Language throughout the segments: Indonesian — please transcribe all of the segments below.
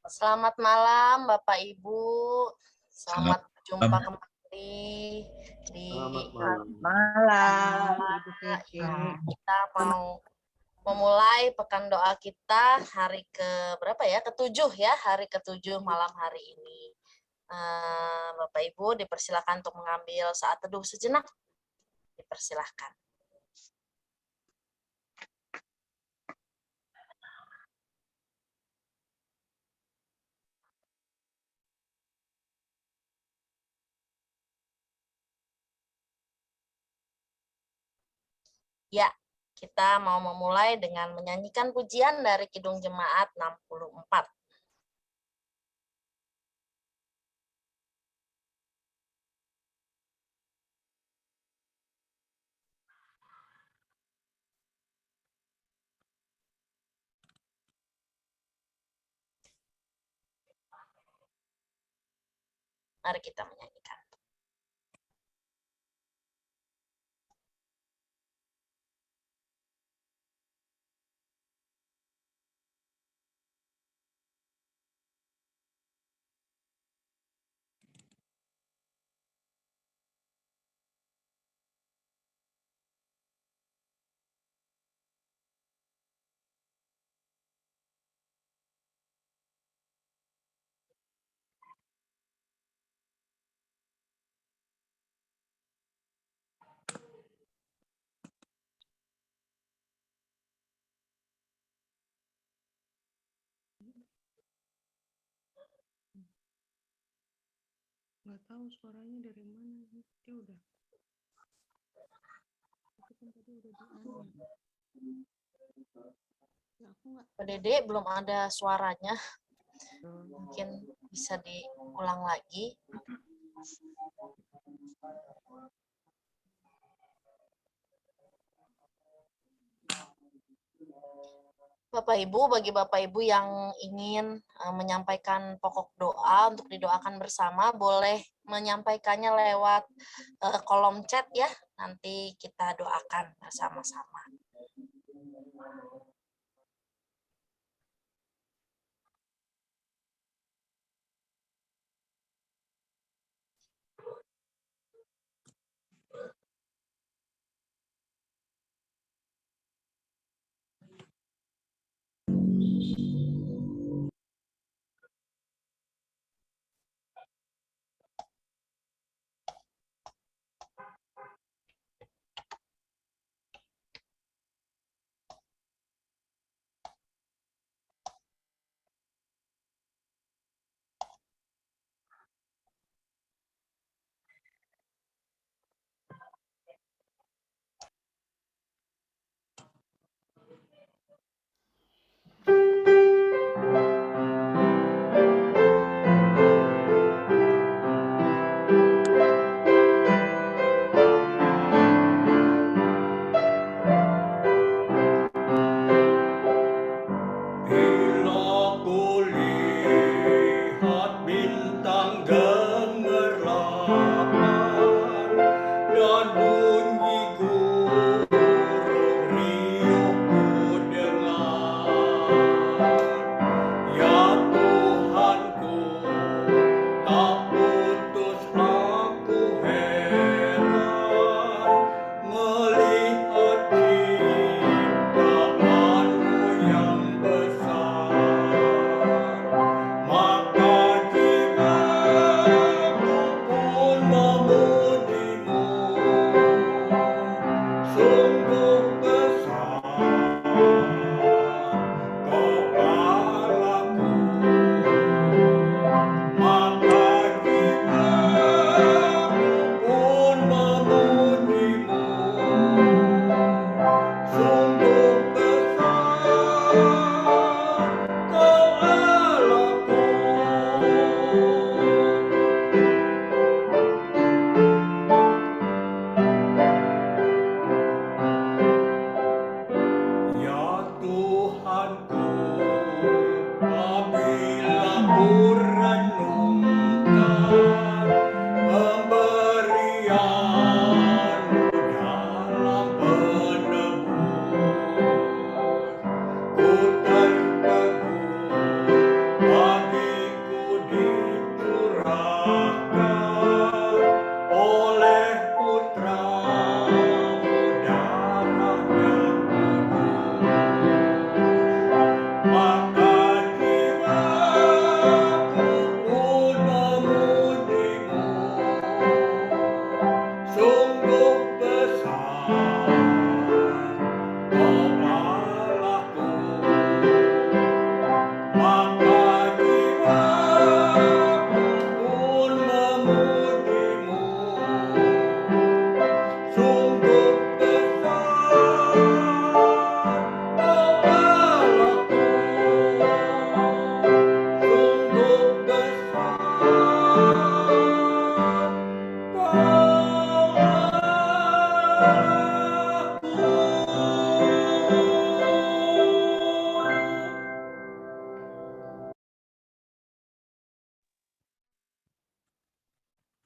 Selamat malam Bapak Ibu. Selamat Selamat berjumpa kembali di malam. kita mau memulai pekan doa kita hari ke berapa ya? Ketujuh ya, hari ketujuh malam hari ini. Bapak Ibu dipersilakan untuk mengambil saat teduh sejenak. Dipersilahkan. Ya, kita mau memulai dengan menyanyikan pujian dari Kidung Jemaat 64. Mari kita menyanyikan. Nggak tahu suaranya dari mana. Dia udah. Tapi kan tadi udah ya, aku nggak. Pak Dede belum ada suaranya. Mungkin bisa diulang lagi. Bapak Ibu, bagi Bapak Ibu yang ingin menyampaikan pokok doa untuk didoakan bersama, boleh menyampaikannya lewat kolom chat ya. Nanti kita doakan bersama-sama.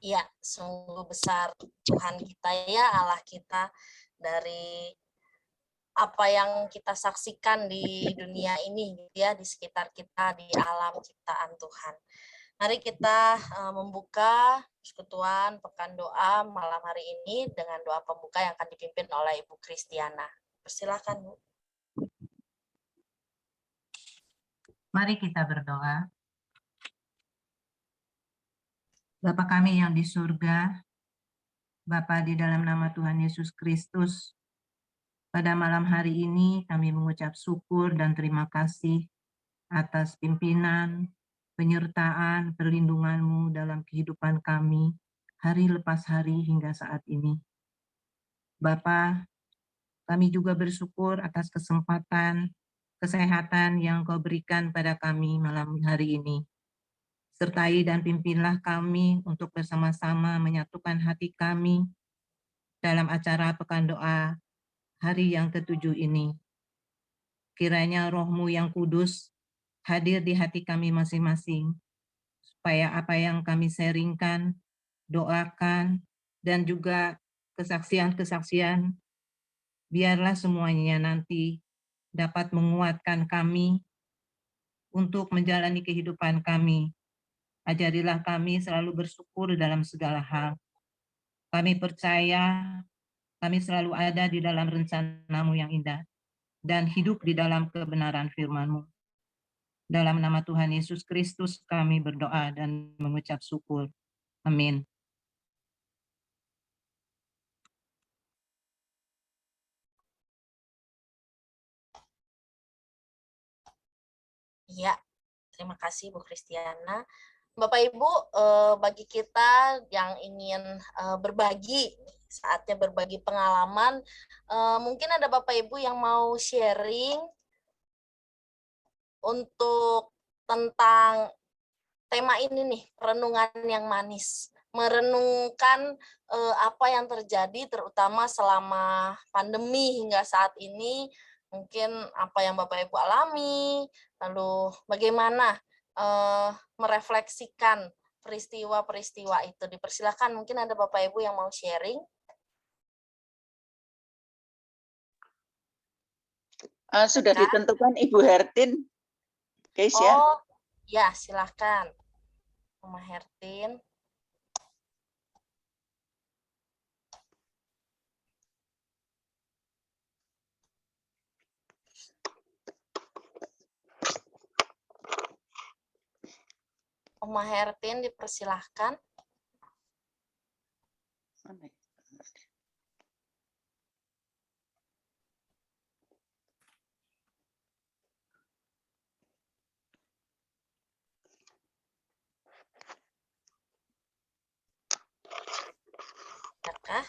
Ya, sungguh besar Tuhan kita ya, Allah kita, dari apa yang kita saksikan di dunia ini, ya, di sekitar kita, di alam ciptaan Tuhan. Mari kita membuka persekutuan Pekan Doa malam hari ini dengan doa pembuka yang akan dipimpin oleh Ibu Kristiana. Persilakan, Bu. Mari kita berdoa. Bapa kami yang di surga, Bapa, di dalam nama Tuhan Yesus Kristus, pada malam hari ini kami mengucap syukur dan terima kasih atas pimpinan, penyertaan, perlindungan-Mu dalam kehidupan kami, hari lepas hari hingga saat ini. Bapa, kami juga bersyukur atas kesempatan, kesehatan yang Kau berikan pada kami malam hari ini. Sertai dan pimpinlah kami untuk bersama-sama menyatukan hati kami dalam acara Pekan Doa hari yang ke-7 ini. Kiranya Roh-Mu yang kudus hadir di hati kami masing-masing, supaya apa yang kami sharingkan, doakan, dan juga kesaksian-kesaksian, biarlah semuanya nanti dapat menguatkan kami untuk menjalani kehidupan kami. Ajarilah kami selalu bersyukur dalam segala hal. Kami percaya kami selalu ada di dalam rencana-Mu yang indah dan hidup di dalam kebenaran firman-Mu. Dalam nama Tuhan Yesus Kristus kami berdoa dan mengucap syukur. Amin. Ya, terima kasih Bu Kristiana. Bapak Ibu, bagi kita yang ingin berbagi, saatnya berbagi pengalaman, mungkin ada Bapak Ibu yang mau sharing untuk tentang tema ini nih, renungan yang manis. Merenungkan apa yang terjadi terutama selama pandemi hingga saat ini, mungkin apa yang Bapak Ibu alami, lalu bagaimana merefleksikan peristiwa-peristiwa itu. Dipersilakan, mungkin ada Bapak Ibu yang mau sharing. Sudah ditentukan Ibu Hertin, guys, ya. Oh, ya, silakan. Mama Hertin. Oma Hertin, dipersilahkan. Adakah?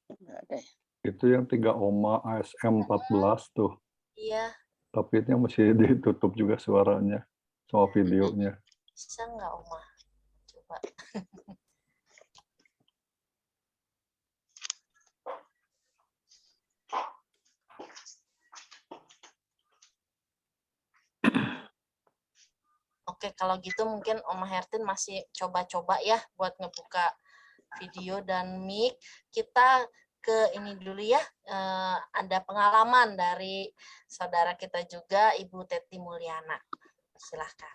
Enggak ada ya. Itu yang 3 Oma ASM 14 tuh. Iya. Tapi itu masih ditutup juga suaranya sama videonya. Bisa nggak, Oma? Coba. Oke, kalau gitu mungkin Oma Hertin masih coba-coba ya buat ngebuka video dan mic. Kita ke ini dulu ya, ada pengalaman dari saudara kita juga, Ibu Teti Mulyana. Silahkan.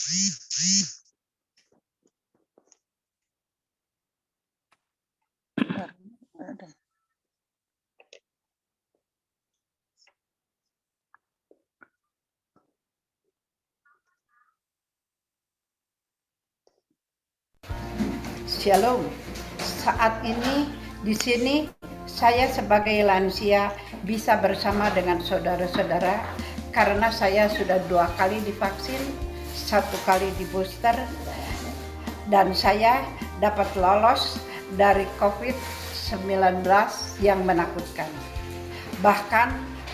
Ada. Shalom. Saat ini di sini saya sebagai lansia bisa bersama dengan saudara-saudara karena saya sudah 2 kali divaksin, 1 kali di booster, dan saya dapat lolos dari COVID-19 yang menakutkan. Bahkan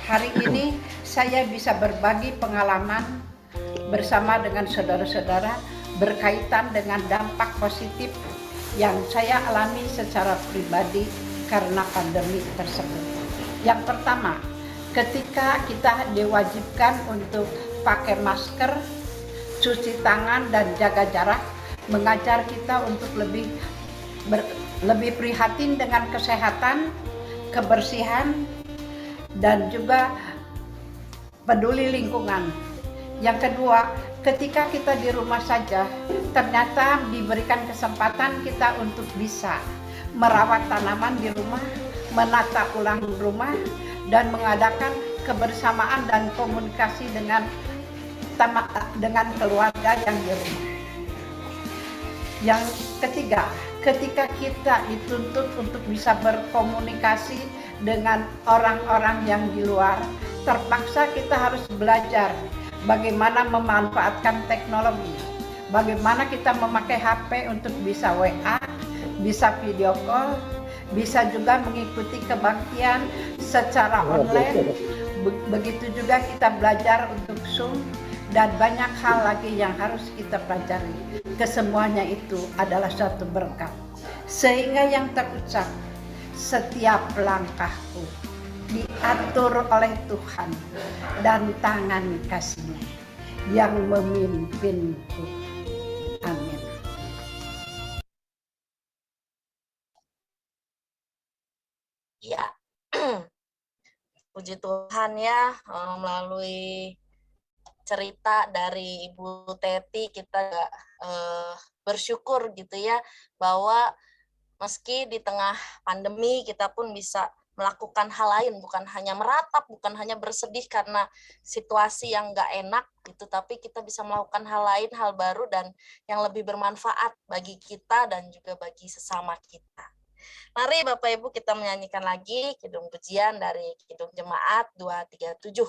hari ini saya bisa berbagi pengalaman bersama dengan saudara-saudara berkaitan dengan dampak positif yang saya alami secara pribadi karena pandemi tersebut. Yang pertama, ketika kita diwajibkan untuk pakai masker, cuci tangan dan jaga jarak, mengajar kita untuk lebih prihatin dengan kesehatan, kebersihan, dan juga peduli lingkungan. Yang kedua, ketika kita di rumah saja, ternyata diberikan kesempatan kita untuk bisa merawat tanaman di rumah, menata ulang rumah, dan mengadakan kebersamaan dan komunikasi dengan keluarga yang di rumah. Yang ketiga, ketika kita dituntut untuk bisa berkomunikasi dengan orang-orang yang di luar, terpaksa kita harus belajar bagaimana memanfaatkan teknologi, bagaimana kita memakai HP untuk bisa WA, bisa video call, bisa juga mengikuti kebaktian secara online. Begitu juga kita belajar untuk Zoom dan banyak hal lagi yang harus kita pelajari. Kesemuanya itu adalah suatu berkat. Sehingga yang terucap, setiap langkahku diatur oleh Tuhan dan tangan kasih-Nya yang memimpinku. Amin. Ya, puji Tuhan ya, melalui cerita dari Ibu Teti kita bersyukur gitu ya, bahwa meski di tengah pandemi kita pun bisa melakukan hal lain, bukan hanya meratap, bukan hanya bersedih karena situasi yang nggak enak gitu, tapi kita bisa melakukan hal lain, hal baru dan yang lebih bermanfaat bagi kita dan juga bagi sesama kita. Mari Bapak Ibu kita menyanyikan lagi Kidung Pujian dari Kidung Jemaat 237.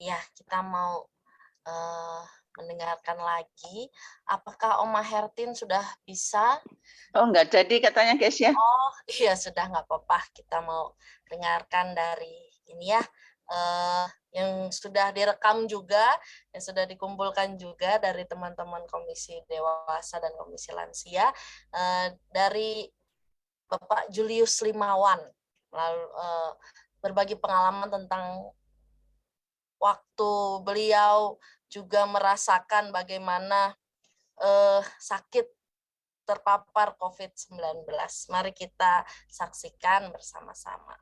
Ya, kita mau mendengarkan lagi. Apakah Oma Hertin sudah bisa? Oh, nggak jadi katanya guys ya. Oh, iya sudah nggak apa-apa. Kita mau dengarkan dari ini ya, yang sudah direkam juga, yang sudah dikumpulkan juga dari teman-teman Komisi Dewasa dan Komisi Lansia, dari Bapak Julius Limawan, lalu berbagi pengalaman tentang waktu beliau juga merasakan bagaimana sakit terpapar COVID-19. Mari kita saksikan bersama-sama.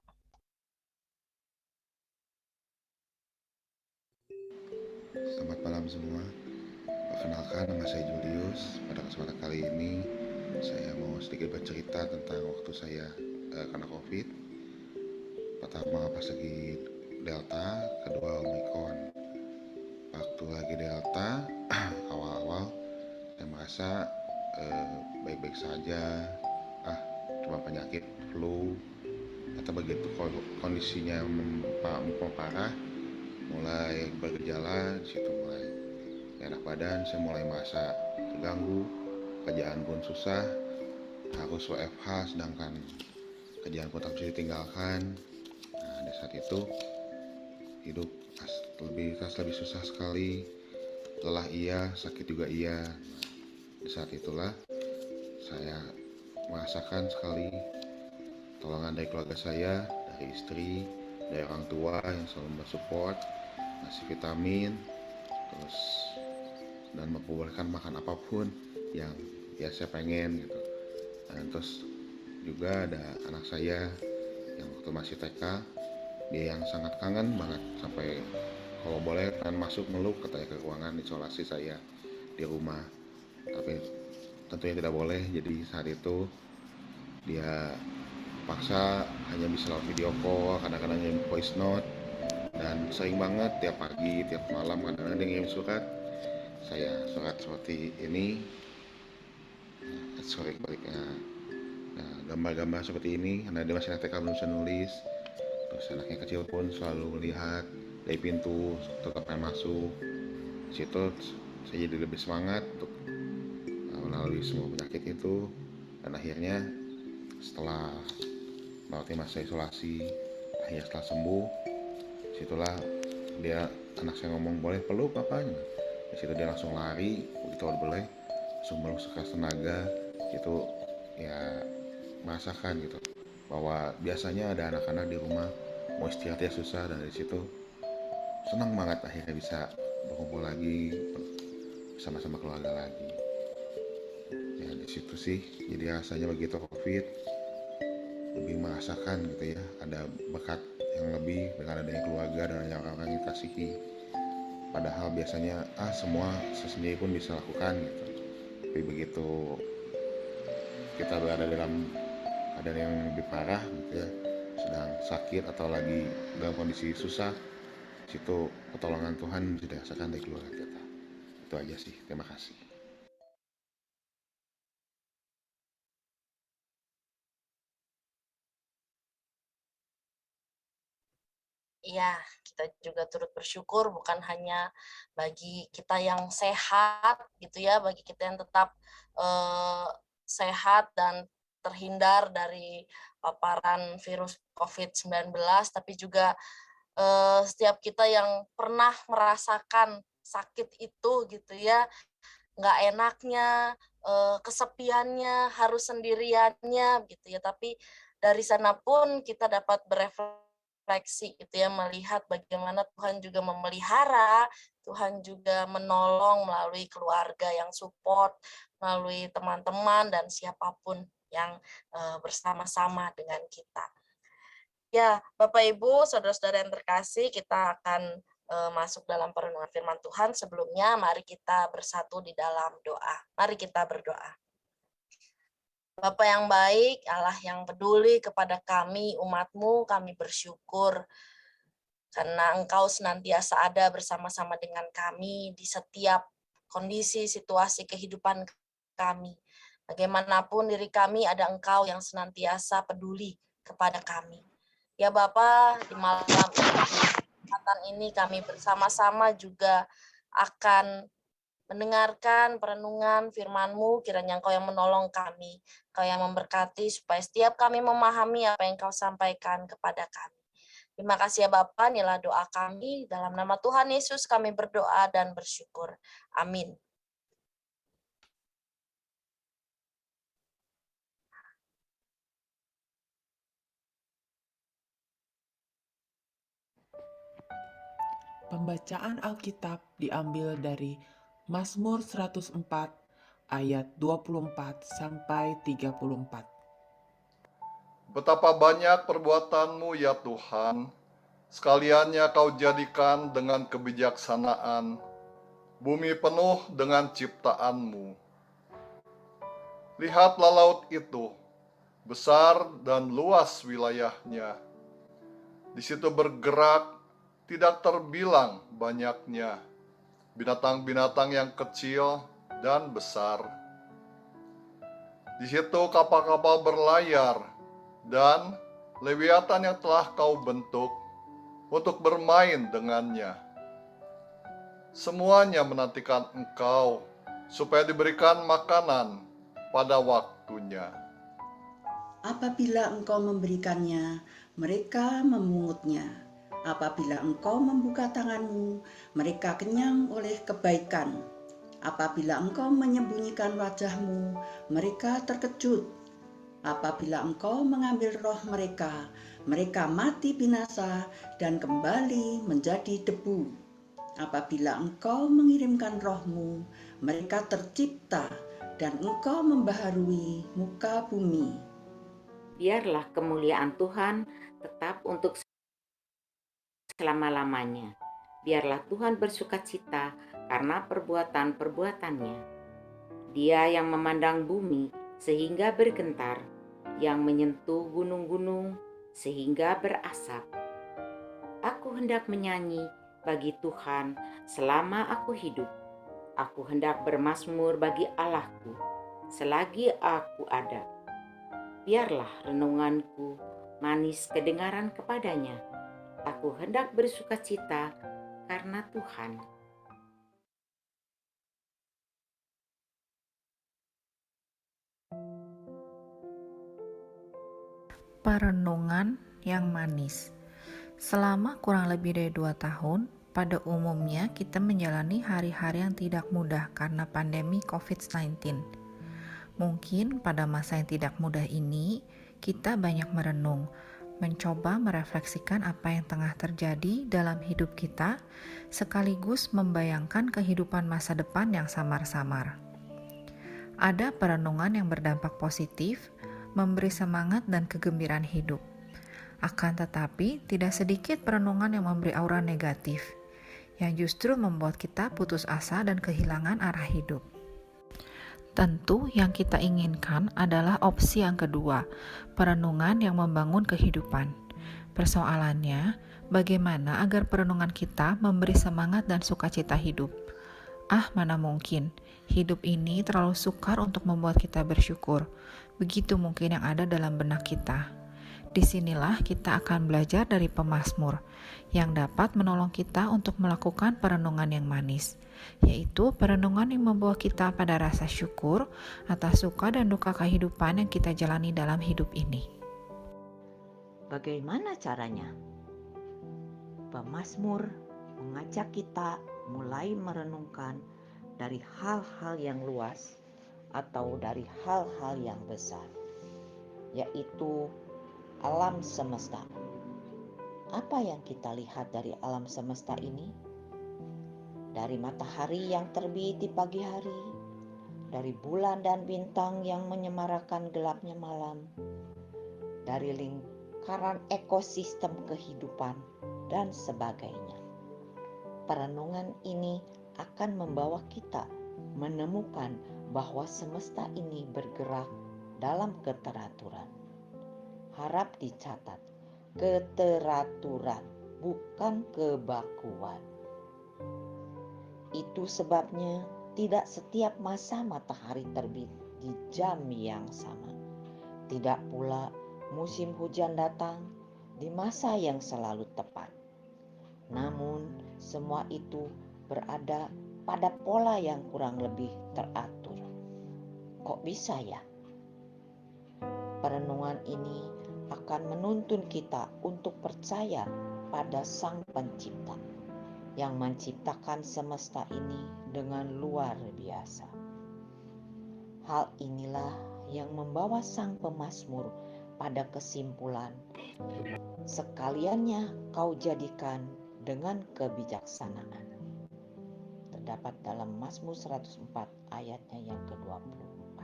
Selamat malam semua. Perkenalkan, nama saya Julius. Pada kesempatan kali ini saya mau sedikit bercerita tentang waktu saya kena COVID. Pertama pas lagi Delta, kedua Omicron. Waktu lagi Delta, awal-awal saya merasa baik-baik saja. Cuma penyakit flu. Atau begitu kondisinya memparah, mulai bergejala, di situ mulai enak badan, saya mulai merasa terganggu, kerjaan pun susah, harus WFH, sedangkan kerjaan pun tak bisa ditinggalkan. Nah, di saat itu hidup lebih susah sekali, lelah iya, sakit juga iya. Di saat itulah saya merasakan sekali tolongan dari keluarga saya, dari istri, dari orang tua yang selalu mensupport, ngasih vitamin, terus dan memperbolehkan makan apapun yang ya saya pengen gitu. Dan terus juga ada anak saya yang waktu masih TK, dia yang sangat kangen banget, sampai kalau boleh pengen masuk meluk katanya ke ruangan isolasi saya di rumah, tapi tentunya tidak boleh. Jadi saat itu dia paksa hanya bisa lewat video call, kadang-kadang ngirim voice note, dan sering banget tiap pagi, tiap malam kadang-kadang dia ngirim surat. Saya surat seperti ini, gambar-gambar seperti ini, karena dia masih TK belum bisa nulis. Terus anaknya kecil pun selalu melihat dari pintu, tetap pengen masuk. Di situ saya jadi lebih semangat untuk melalui semua penyakit itu. Dan akhirnya setelah melewati masa isolasi, akhirnya setelah sembuh, situlah dia, anak saya ngomong, boleh peluk papanya. Di situ dia langsung lari, begitu boleh langsung meluk sekeras tenaga. Itu ya merasakan gitu bahwa biasanya ada anak-anak di rumah mau istirahat ya susah, dan dari situ senang banget akhirnya bisa berkumpul lagi bersama-sama keluarga lagi. Ya di situ sih jadi rasanya begitu COVID lebih merasakan gitu ya, ada berkat yang lebih dengan adanya keluarga dan yang orang yang kasihi. Padahal biasanya semua sendiri pun bisa lakukan gitu. Tapi begitu kita berada dalam keadaan yang lebih parah gitu ya, sedang sakit atau lagi dalam kondisi susah, situ pertolongan Tuhan bisa dirasakan dari keluarga kita. Itu aja sih. Terima kasih. Iya, kita juga turut bersyukur bukan hanya bagi kita yang sehat gitu ya, bagi kita yang tetap sehat dan terhindar dari paparan virus COVID-19, tapi juga setiap kita yang pernah merasakan sakit itu gitu ya, nggak enaknya, kesepiannya, harus sendiriannya gitu ya, tapi dari sana pun kita dapat berefleksi gitu ya, melihat bagaimana Tuhan juga memelihara, Tuhan juga menolong melalui keluarga yang support, melalui teman-teman dan siapapun yang bersama-sama dengan kita. Ya, Bapak Ibu, saudara-saudara yang terkasih, kita akan masuk dalam perenungan firman Tuhan. Sebelumnya, mari kita bersatu di dalam doa. Mari kita berdoa. Bapa yang baik, Allah yang peduli kepada kami, umat-Mu, kami bersyukur karena Engkau senantiasa ada bersama-sama dengan kami di setiap kondisi, situasi kehidupan kami. Bagaimanapun diri kami, ada Engkau yang senantiasa peduli kepada kami. Ya Bapa, di malam ini kesempatan ini kami bersama-sama juga akan mendengarkan perenungan firman-Mu, kiranya Engkau yang menolong kami, Engkau yang memberkati supaya setiap kami memahami apa yang Engkau sampaikan kepada kami. Terima kasih ya Bapa, inilah doa kami, dalam nama Tuhan Yesus kami berdoa dan bersyukur. Amin. Pembacaan Alkitab diambil dari Mazmur 104 ayat 24 sampai 34. Betapa banyak perbuatanmu ya Tuhan, sekaliannya kau jadikan dengan kebijaksanaan, bumi penuh dengan ciptaanmu. Lihatlah laut itu, besar dan luas wilayahnya. Di situ bergerak, tidak terbilang banyaknya, binatang-binatang yang kecil dan besar. Di situ kapal-kapal berlayar, dan lewiatan yang telah kau bentuk untuk bermain dengannya. Semuanya menantikan engkau, supaya diberikan makanan pada waktunya. Apabila engkau memberikannya, mereka memungutnya. Apabila engkau membuka tanganmu, mereka kenyang oleh kebaikan. Apabila engkau menyembunyikan wajahmu, mereka terkejut. Apabila engkau mengambil roh mereka, mereka mati binasa dan kembali menjadi debu. Apabila engkau mengirimkan rohmu, mereka tercipta dan engkau membaharui muka bumi. Biarlah kemuliaan Tuhan tetap untuk selama-lamanya. Biarlah Tuhan bersukacita karena perbuatan-perbuatannya. Dia yang memandang bumi sehingga bergentar, yang menyentuh gunung-gunung sehingga berasap. Aku hendak menyanyi bagi Tuhan selama aku hidup. Aku hendak bermazmur bagi Allahku selagi aku ada. Biarlah renunganku manis kedengaran kepadanya. Aku hendak bersukacita karena Tuhan. Perenungan yang manis. Selama kurang lebih dari 2 tahun, pada umumnya kita menjalani hari-hari yang tidak mudah karena pandemi COVID-19. Mungkin pada masa yang tidak mudah ini, kita banyak merenung, mencoba merefleksikan apa yang tengah terjadi dalam hidup kita, sekaligus membayangkan kehidupan masa depan yang samar-samar. Ada perenungan yang berdampak positif, memberi semangat dan kegembiraan hidup. Akan tetapi, tidak sedikit perenungan yang memberi aura negatif, yang justru membuat kita putus asa dan kehilangan arah hidup. Tentu yang kita inginkan adalah opsi yang kedua, perenungan yang membangun kehidupan. Persoalannya, bagaimana agar perenungan kita memberi semangat dan sukacita hidup? Mana mungkin, hidup ini terlalu sukar untuk membuat kita bersyukur. Begitu mungkin yang ada dalam benak kita. Disinilah kita akan belajar dari pemazmur yang dapat menolong kita untuk melakukan perenungan yang manis, yaitu perenungan yang membawa kita pada rasa syukur atas suka dan duka kehidupan yang kita jalani dalam hidup ini. Bagaimana caranya? Pemazmur mengajak kita mulai merenungkan dari hal-hal yang luas atau dari hal-hal yang besar, yaitu alam semesta. Apa yang kita lihat dari alam semesta ini? Dari matahari yang terbit di pagi hari, dari bulan dan bintang yang menyemarakan gelapnya malam, dari lingkaran ekosistem kehidupan, dan sebagainya. Perenungan ini akan membawa kita menemukan bahwa semesta ini bergerak dalam keteraturan. Harap dicatat, keteraturan, bukan kebakuan. Itu sebabnya tidak setiap masa matahari terbit di jam yang sama. Tidak pula musim hujan datang di masa yang selalu tepat. Namun, semua itu berada pada pola yang kurang lebih teratur. Kok bisa ya? Perenungan ini akan menuntun kita untuk percaya pada Sang Pencipta yang menciptakan semesta ini dengan luar biasa. Hal inilah yang membawa sang pemazmur pada kesimpulan, sekaliannya kau jadikan dengan kebijaksanaan. Terdapat dalam Mazmur 104 ayatnya yang ke-24.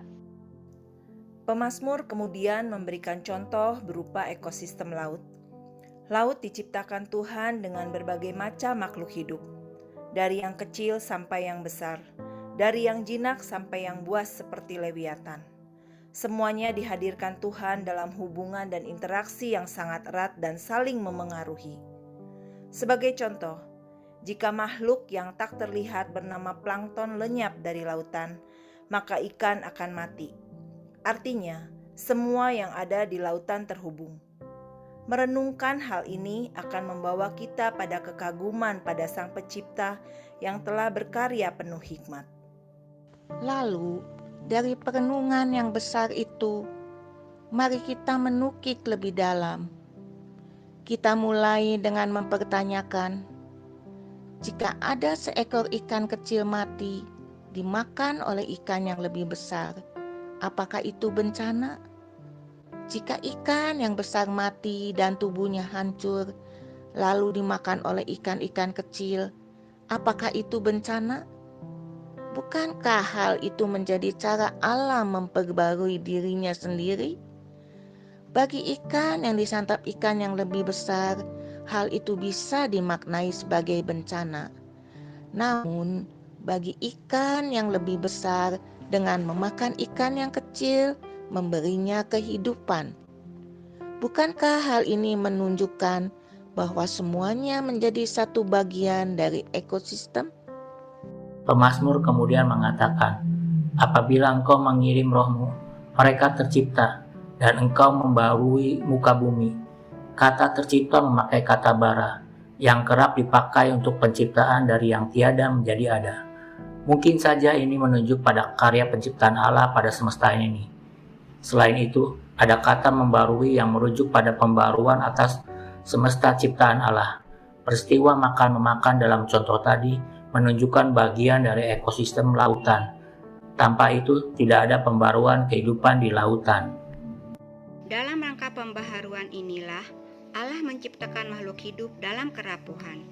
Pemazmur kemudian memberikan contoh berupa ekosistem laut. Laut diciptakan Tuhan dengan berbagai macam makhluk hidup, dari yang kecil sampai yang besar, dari yang jinak sampai yang buas seperti Lewiatan. Semuanya dihadirkan Tuhan dalam hubungan dan interaksi yang sangat erat dan saling memengaruhi. Sebagai contoh, jika makhluk yang tak terlihat bernama plankton lenyap dari lautan, maka ikan akan mati. Artinya, semua yang ada di lautan terhubung. Merenungkan hal ini akan membawa kita pada kekaguman pada Sang Pencipta yang telah berkarya penuh hikmat. Lalu, dari perenungan yang besar itu, mari kita menukik lebih dalam. Kita mulai dengan mempertanyakan, jika ada seekor ikan kecil mati, dimakan oleh ikan yang lebih besar, apakah itu bencana? Jika ikan yang besar mati dan tubuhnya hancur, lalu dimakan oleh ikan-ikan kecil, apakah itu bencana? Bukankah hal itu menjadi cara Allah memperbarui dirinya sendiri? Bagi ikan yang disantap ikan yang lebih besar, hal itu bisa dimaknai sebagai bencana. Namun, bagi ikan yang lebih besar, dengan memakan ikan yang kecil, memberinya kehidupan. Bukankah hal ini menunjukkan bahwa semuanya menjadi satu bagian dari ekosistem? Pemazmur kemudian mengatakan, apabila engkau mengirim rohmu, mereka tercipta, dan engkau membarui muka bumi. Kata tercipta memakai kata bara, yang kerap dipakai untuk penciptaan dari yang tiada menjadi ada. Mungkin saja ini menunjuk pada karya penciptaan Allah pada semesta ini. Selain itu, ada kata membarui yang merujuk pada pembaruan atas semesta ciptaan Allah. Peristiwa makan-memakan dalam contoh tadi menunjukkan bagian dari ekosistem lautan. Tanpa itu, tidak ada pembaruan kehidupan di lautan. Dalam rangka pembaharuan inilah, Allah menciptakan makhluk hidup dalam kerapuhan.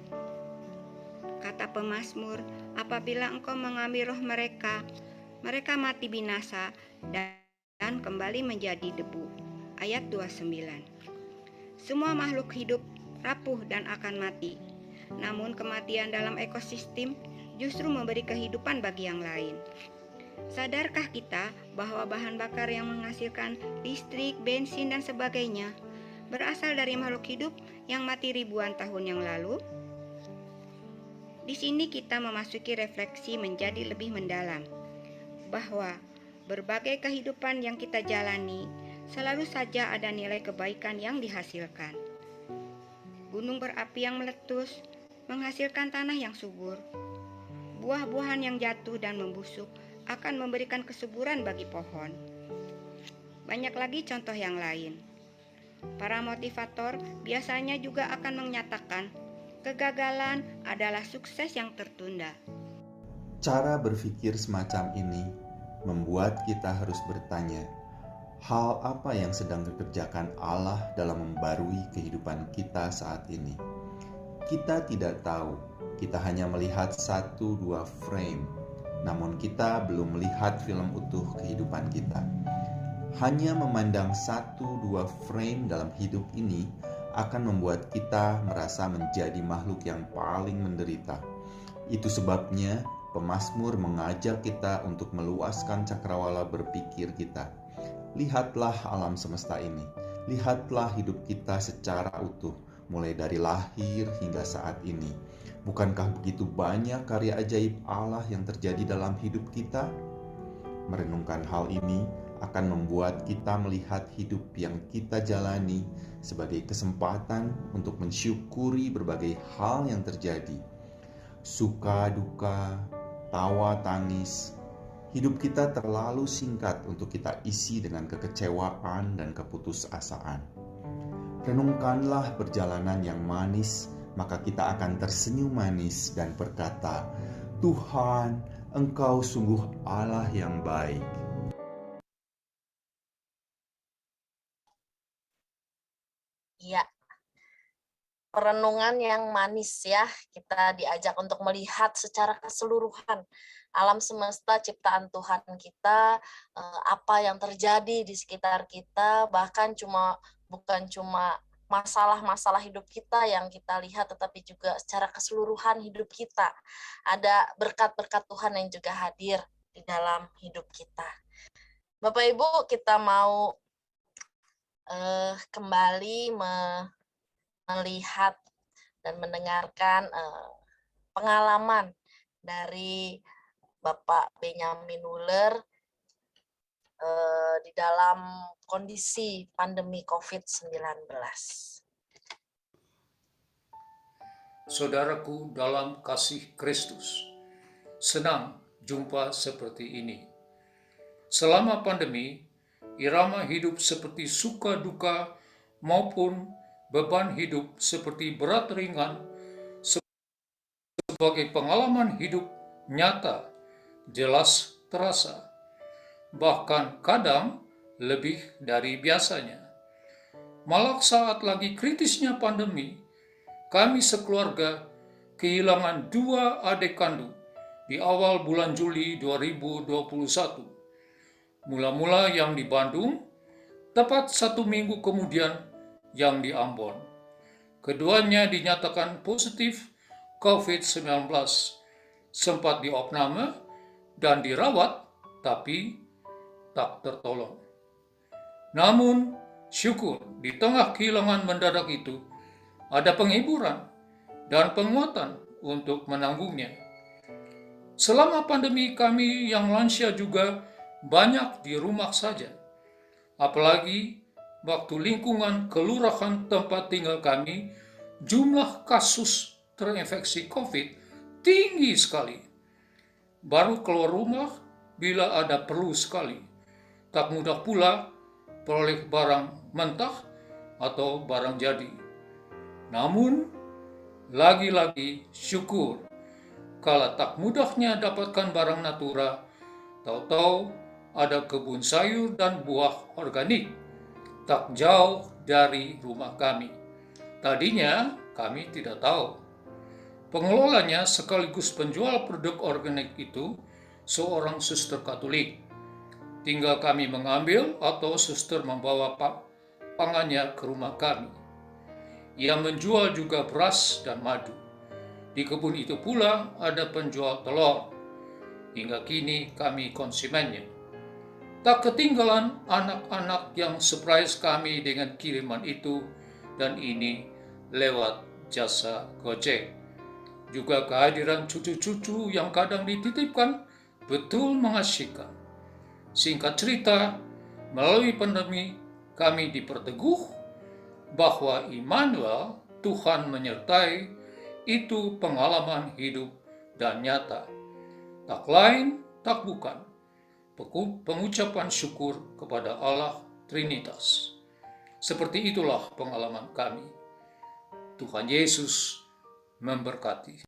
Kata pemazmur, apabila engkau mengambil roh mereka, mereka mati binasa dan kembali menjadi debu. Ayat 29. Semua makhluk hidup rapuh dan akan mati. Namun kematian dalam ekosistem justru memberi kehidupan bagi yang lain. Sadarkah kita bahwa bahan bakar yang menghasilkan listrik, bensin, dan sebagainya berasal dari makhluk hidup yang mati ribuan tahun yang lalu? Di sini kita memasuki refleksi menjadi lebih mendalam, bahwa berbagai kehidupan yang kita jalani selalu saja ada nilai kebaikan yang dihasilkan. Gunung berapi yang meletus menghasilkan tanah yang subur. Buah-buahan yang jatuh dan membusuk akan memberikan kesuburan bagi pohon. Banyak lagi contoh yang lain. Para motivator biasanya juga akan menyatakan kegagalan adalah sukses yang tertunda. Cara berpikir semacam ini membuat kita harus bertanya, hal apa yang sedang dikerjakan Allah dalam membarui kehidupan kita saat ini? Kita tidak tahu, kita hanya melihat 1-2 frame, namun kita belum melihat film utuh kehidupan kita. Hanya memandang 1-2 frame dalam hidup ini akan membuat kita merasa menjadi makhluk yang paling menderita. Itu sebabnya pemazmur mengajak kita untuk meluaskan cakrawala berpikir kita. Lihatlah alam semesta ini, lihatlah hidup kita secara utuh, mulai dari lahir hingga saat ini. Bukankah begitu banyak karya ajaib Allah yang terjadi dalam hidup kita? Merenungkan hal ini akan membuat kita melihat hidup yang kita jalani sebagai kesempatan untuk mensyukuri berbagai hal yang terjadi. Suka, duka, tawa, tangis. Hidup kita terlalu singkat untuk kita isi dengan kekecewaan dan keputusasaan. Renungkanlah perjalanan yang manis, maka kita akan tersenyum manis dan berkata, Tuhan, Engkau sungguh Allah yang baik. Ya, perenungan yang manis ya. Kita diajak untuk melihat secara keseluruhan alam semesta ciptaan Tuhan kita, apa yang terjadi di sekitar kita, bahkan bukan cuma masalah-masalah hidup kita yang kita lihat, tetapi juga secara keseluruhan hidup kita. Ada berkat-berkat Tuhan yang juga hadir di dalam hidup kita. Bapak Ibu, kita mau kembali melihat dan mendengarkan pengalaman dari Bapak Benyamin Wuller di dalam kondisi pandemi COVID-19. Saudaraku dalam kasih Kristus, senang jumpa seperti ini. Selama pandemi, irama hidup seperti suka duka maupun beban hidup seperti berat ringan sebagai pengalaman hidup nyata jelas terasa, bahkan kadang lebih dari biasanya. Malah saat lagi kritisnya pandemi, kami sekeluarga kehilangan 2 adik kandung di awal bulan Juli 2021. Mula-mula yang di Bandung, tepat 1 minggu kemudian yang di Ambon. Keduanya dinyatakan positif COVID-19, sempat diopname dan dirawat, tapi tak tertolong. Namun, syukur di tengah kehilangan mendadak itu, ada penghiburan dan penguatan untuk menanggungnya. Selama pandemi kami yang lansia juga banyak di rumah saja. Apalagi waktu lingkungan kelurahan tempat tinggal kami, jumlah kasus terinfeksi COVID tinggi sekali. Baru keluar rumah bila ada perlu sekali. Tak mudah pula peroleh barang mentah atau barang jadi. Namun, lagi-lagi syukur kala tak mudahnya dapatkan barang natura, tahu-tahu ada kebun sayur dan buah organik tak jauh dari rumah kami. Tadinya kami tidak tahu. Pengelolanya sekaligus penjual produk organik itu seorang suster Katolik. Tinggal kami mengambil atau suster membawa pangannya ke rumah kami. Ia menjual juga beras dan madu. Di kebun itu pula ada penjual telur. Hingga kini kami konsumennya. Tak ketinggalan anak-anak yang surprise kami dengan kiriman itu, dan ini lewat jasa Gojek. Juga kehadiran cucu-cucu yang kadang dititipkan betul mengasyikan. Singkat cerita, melalui pandemi kami diperteguh bahwa Immanuel, Tuhan menyertai, itu pengalaman hidup dan nyata. Tak lain, tak bukan, pengucapan syukur kepada Allah Trinitas. Seperti itulah pengalaman kami. Tuhan Yesus memberkati.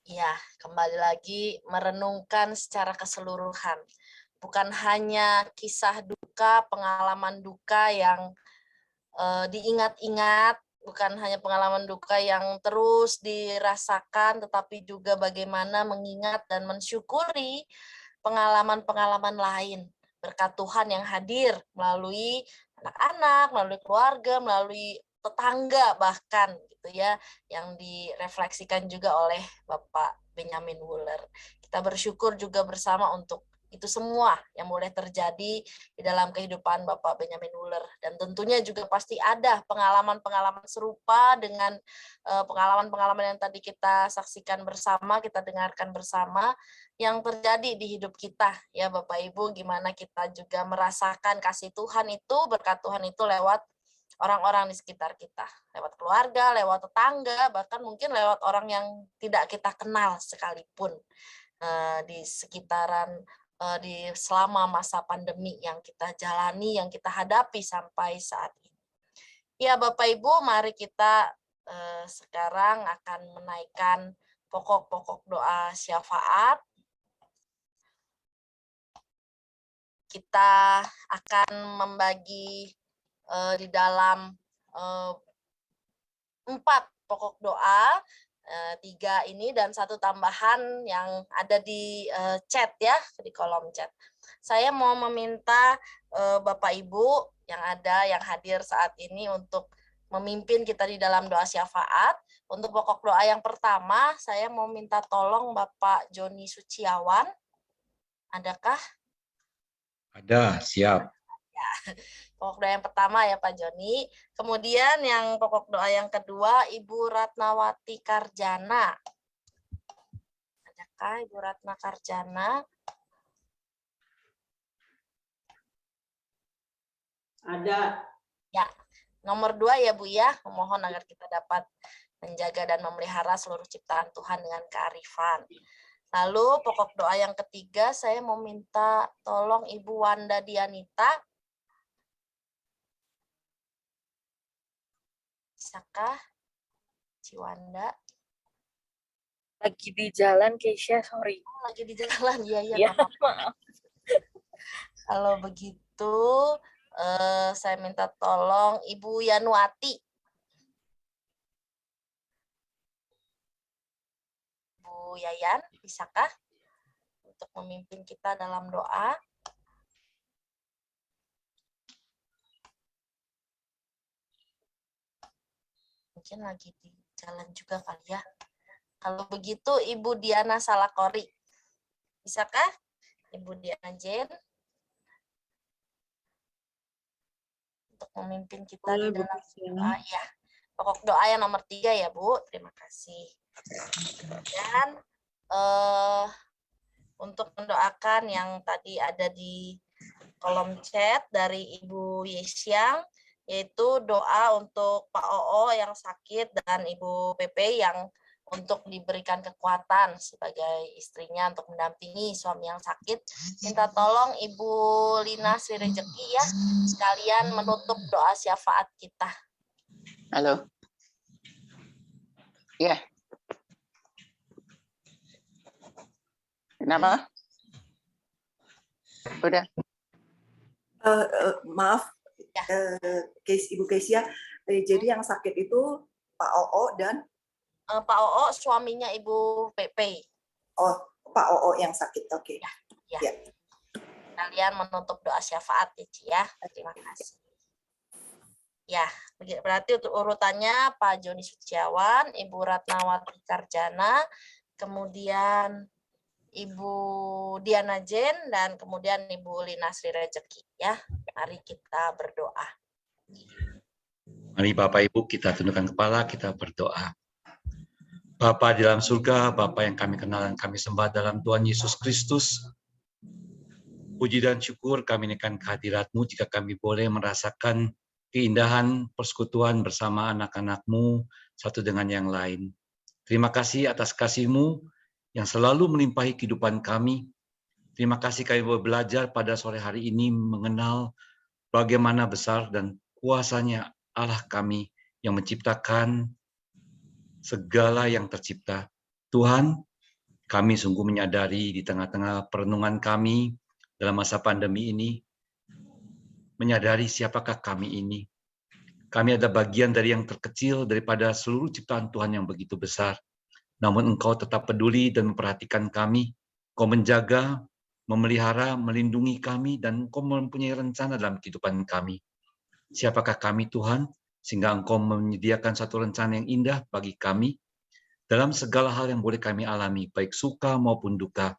Ya, kembali lagi merenungkan secara keseluruhan. Bukan hanya kisah duka, pengalaman duka yang diingat-ingat, bukan hanya pengalaman duka yang terus dirasakan, tetapi juga bagaimana mengingat dan mensyukuri pengalaman-pengalaman lain. Berkat Tuhan yang hadir melalui anak-anak, melalui keluarga, melalui tetangga bahkan gitu ya, yang direfleksikan juga oleh Bapak Benyamin Wuller. Kita bersyukur juga bersama untuk Itu semua yang boleh terjadi di dalam kehidupan Bapak Benjamin Wuller. Dan tentunya juga pasti ada pengalaman-pengalaman serupa dengan pengalaman-pengalaman yang tadi kita saksikan bersama, kita dengarkan bersama, yang terjadi di hidup kita. Ya Bapak Ibu, gimana kita juga merasakan kasih Tuhan itu, berkat Tuhan itu lewat orang-orang di sekitar kita. Lewat keluarga, lewat tetangga, bahkan mungkin lewat orang yang tidak kita kenal sekalipun di sekitaran selama masa pandemi yang kita jalani, yang kita hadapi sampai saat ini. Ya Bapak Ibu, mari kita sekarang akan menaikkan pokok-pokok doa syafaat. Kita akan membagi di dalam 4 pokok doa, 3 ini dan 1 tambahan yang ada di chat ya, di kolom chat. Saya mau meminta Bapak Ibu yang hadir saat ini untuk memimpin kita di dalam doa syafaat. Untuk pokok doa yang pertama, saya mau minta tolong Bapak Joni Suciawan. Adakah? Ada, siap. Ya. Pokok doa yang pertama ya Pak Joni. Kemudian yang pokok doa yang kedua Ibu Ratnawati Karjana. Adakah Ibu Ratna Karjana? Ada. Ya. Nomor 2 ya Bu ya. Memohon agar kita dapat menjaga dan memelihara seluruh ciptaan Tuhan dengan kearifan. Lalu pokok doa yang ketiga saya mau minta tolong Ibu Wanda Dianita. Bisakah Ciwanda? Lagi di jalan, Keisha, sorry. Lagi di jalan, iya. Ya, maaf. Kalau begitu, saya minta tolong Ibu Yanuati. Bu Yayan, bisakah untuk memimpin kita dalam doa? Mungkin lagi di jalan juga kali ya. Kalau begitu Ibu Diana Salakori. Bisakah Ibu Diana Jane untuk memimpin kita di dalam doa? Ya. Pokok doa yang nomor 3 ya Bu. Terima kasih. Dan untuk mendoakan yang tadi ada di kolom chat dari Ibu Yesyang, yaitu doa untuk Pak Oo yang sakit dan Ibu Pepe yang untuk diberikan kekuatan sebagai istrinya untuk mendampingi suami yang sakit. Minta tolong Ibu Lina Sri Rejeki ya, sekalian menutup doa syafaat kita. Halo. Ya. Kenapa? Udah. Maaf, Ibu Kesia. Jadi yang sakit itu Pak Oo dan Pak Oo suaminya Ibu Pepe. Oh, Pak Oo yang sakit. Oke. Ya. Kalian menutup doa syafaat ya, Ci ya. Terima kasih. Ya, berarti untuk urutannya Pak Joni Suciawan, Ibu Ratnawati Karjana, kemudian Ibu Diana Jane, dan kemudian Ibu Lina Sri Rejeki ya. Mari kita berdoa. Mari Bapak Ibu kita tundukkan kepala, kita berdoa. Bapa di dalam surga, Bapa yang kami kenal dan kami sembah dalam Tuhan Yesus Kristus, puji dan syukur kami naikkan kehadirat-Mu jika kami boleh merasakan keindahan persekutuan bersama anak-anak-Mu satu dengan yang lain. Terima kasih atas kasih-Mu yang selalu melimpahi kehidupan kami. Terima kasih kami boleh belajar pada sore hari ini mengenal bagaimana besar dan kuasanya Allah kami yang menciptakan segala yang tercipta. Tuhan, kami sungguh menyadari di tengah-tengah perenungan kami dalam masa pandemi ini, menyadari siapakah kami ini. Kami ada bagian dari yang terkecil daripada seluruh ciptaan Tuhan yang begitu besar. Namun Engkau tetap peduli dan memperhatikan kami. Engkau menjaga, memelihara, melindungi kami, dan Engkau mempunyai rencana dalam kehidupan kami. Siapakah kami Tuhan? Sehingga Engkau menyediakan satu rencana yang indah bagi kami dalam segala hal yang boleh kami alami, baik suka maupun duka,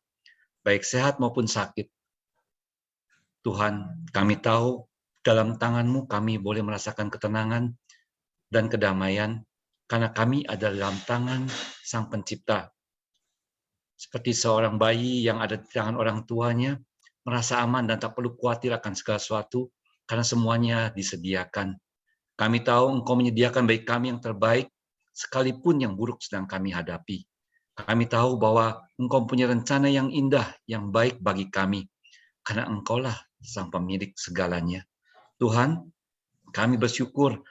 baik sehat maupun sakit, Tuhan, kami tahu dalam tangan-Mu kami boleh merasakan ketenangan dan kedamaian, karena kami ada dalam tangan Sang Pencipta. Seperti seorang bayi yang ada di tangan orang tuanya, merasa aman dan tak perlu khawatir akan segala sesuatu, karena semuanya disediakan. Kami tahu Engkau menyediakan bagi kami yang terbaik, sekalipun yang buruk sedang kami hadapi. Kami tahu bahwa Engkau punya rencana yang indah, yang baik bagi kami, karena Engkaulah Sang Pemilik segalanya. Tuhan, kami bersyukur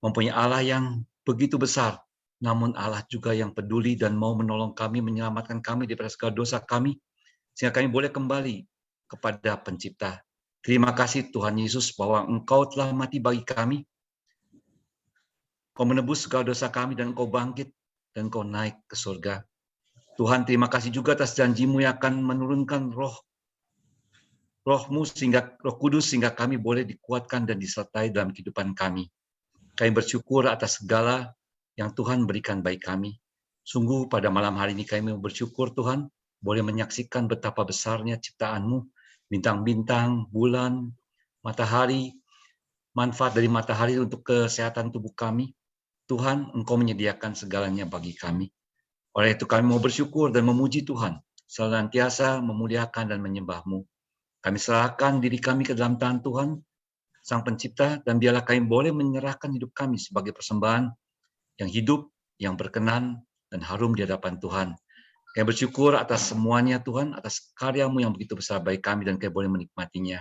mempunyai Allah yang begitu besar, namun Allah juga yang peduli dan mau menolong kami, menyelamatkan kami daripada segala dosa kami, sehingga kami boleh kembali kepada Pencipta. Terima kasih Tuhan Yesus bahwa Engkau telah mati bagi kami, Kau menebus segala dosa kami, dan Engkau bangkit, dan Engkau naik ke surga. Tuhan, terima kasih juga atas janji-Mu yang akan menurunkan Roh-Mu, sehingga Roh Kudus, sehingga kami boleh dikuatkan dan disertai dalam kehidupan kami. Kami bersyukur atas segala yang Tuhan berikan bagi kami. Sungguh pada malam hari ini kami bersyukur Tuhan, boleh menyaksikan betapa besarnya ciptaan-Mu, bintang-bintang, bulan, matahari, manfaat dari matahari untuk kesehatan tubuh kami. Tuhan, Engkau menyediakan segalanya bagi kami. Oleh itu kami mau bersyukur dan memuji Tuhan, senantiasa memuliakan dan menyembah-Mu. Kami serahkan diri kami ke dalam tangan Tuhan, Sang Pencipta, dan biarlah kami boleh menyerahkan hidup kami sebagai persembahan yang hidup, yang berkenan, dan harum di hadapan Tuhan. Kami bersyukur atas semuanya Tuhan, atas karya-Mu yang begitu besar bagi kami, dan kami boleh menikmatinya.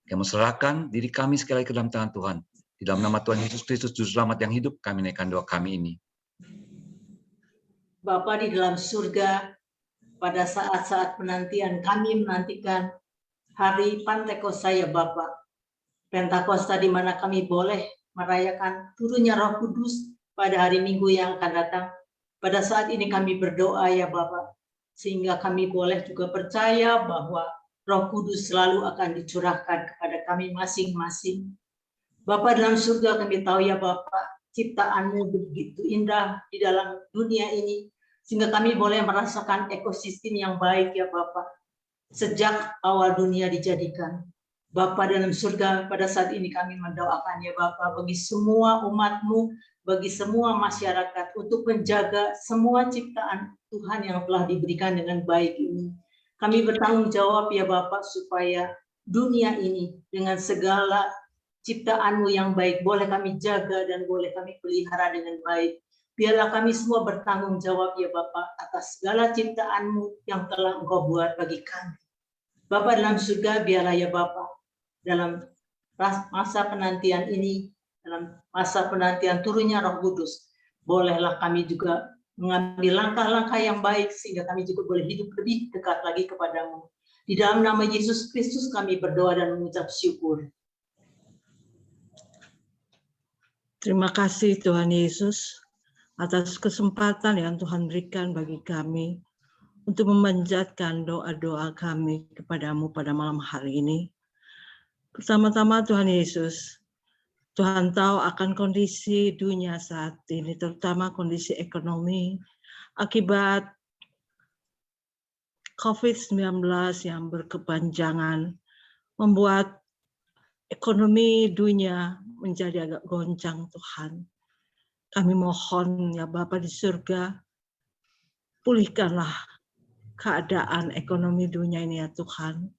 Kami serahkan diri kami sekali ke dalam tangan Tuhan. Di dalam nama Tuhan Yesus Kristus, Juru Selamat yang hidup, kami naikkan doa kami ini. Bapa di dalam surga, pada saat-saat penantian kami menantikan hari Pentakosta ya Bapa. Pentakosta di mana kami boleh merayakan turunnya Roh Kudus pada hari Minggu yang akan datang. Pada saat ini kami berdoa ya Bapa, sehingga kami boleh juga percaya bahwa Roh Kudus selalu akan dicurahkan kepada kami masing-masing. Bapa dalam surga, kami tahu ya Bapa, ciptaan-Mu begitu indah di dalam dunia ini, sehingga kami boleh merasakan ekosistem yang baik ya Bapa. Sejak awal dunia dijadikan, Bapa dalam surga, pada saat ini kami mendoakan ya Bapa, bagi semua umat-Mu, bagi semua masyarakat, untuk menjaga semua ciptaan Tuhan yang telah diberikan dengan baik ini. Kami bertanggung jawab ya Bapa, supaya dunia ini dengan segala ciptaan-Mu yang baik boleh kami jaga dan boleh kami pelihara dengan baik. Biarlah kami semua bertanggung jawab ya Bapa atas segala ciptaan-Mu yang telah Engkau buat bagi kami. Bapa dalam surga, biarlah ya Bapa, dalam masa penantian ini, dalam masa penantian turunnya Roh Kudus, bolehlah kami juga mengambil langkah-langkah yang baik, sehingga kami juga boleh hidup lebih dekat lagi kepadamu. Di dalam nama Yesus Kristus kami berdoa dan mengucap syukur. Terima kasih Tuhan Yesus atas kesempatan yang Tuhan berikan bagi kami untuk memanjatkan doa-doa kami kepadamu pada malam hari ini. Pertama-tama Tuhan Yesus, Tuhan tahu akan kondisi dunia saat ini, terutama kondisi ekonomi akibat COVID-19 yang berkepanjangan, membuat ekonomi dunia menjadi agak goncang Tuhan. Kami mohon ya Bapa di surga, pulihkanlah keadaan ekonomi dunia ini ya Tuhan.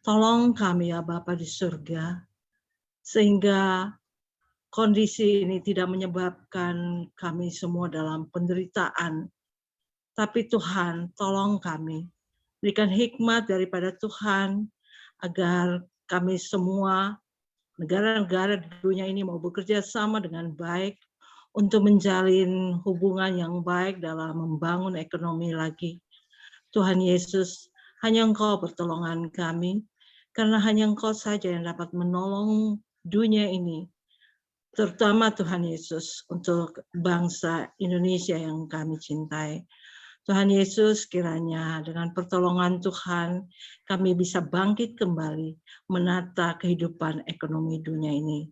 Tolong kami ya Bapa di surga, sehingga kondisi ini tidak menyebabkan kami semua dalam penderitaan. Tapi Tuhan, tolong kami, berikan hikmat daripada Tuhan, agar kami semua, negara-negara di dunia ini mau bekerja sama dengan baik untuk menjalin hubungan yang baik dalam membangun ekonomi lagi. Tuhan Yesus, hanya Engkau pertolongan kami, karena hanya Engkau saja yang dapat menolong dunia ini, terutama Tuhan Yesus untuk bangsa Indonesia yang kami cintai. Tuhan Yesus, kiranya dengan pertolongan Tuhan, kami bisa bangkit kembali menata kehidupan ekonomi dunia ini.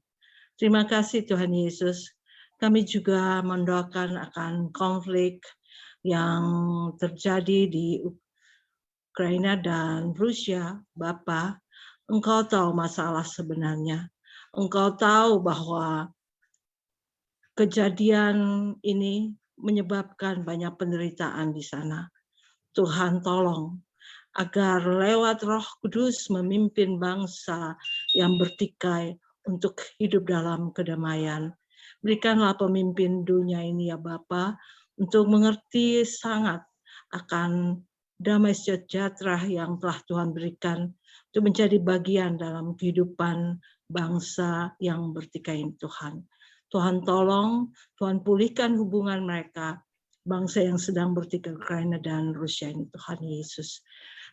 Terima kasih Tuhan Yesus. Kami juga mendoakan akan konflik yang terjadi di Ukraina dan Rusia, Bapa. Engkau tahu masalah sebenarnya. Engkau tahu bahwa kejadian ini menyebabkan banyak penderitaan di sana. Tuhan tolong agar lewat Roh Kudus memimpin bangsa yang bertikai untuk hidup dalam kedamaian. Berikanlah pemimpin dunia ini ya Bapa, untuk mengerti sangat akan damai sejahtera yang telah Tuhan berikan, untuk menjadi bagian dalam kehidupan bangsa yang bertikai Tuhan. Tuhan tolong, Tuhan pulihkan hubungan mereka, bangsa yang sedang bertikai Ukraina dan Rusia ini, Tuhan Yesus.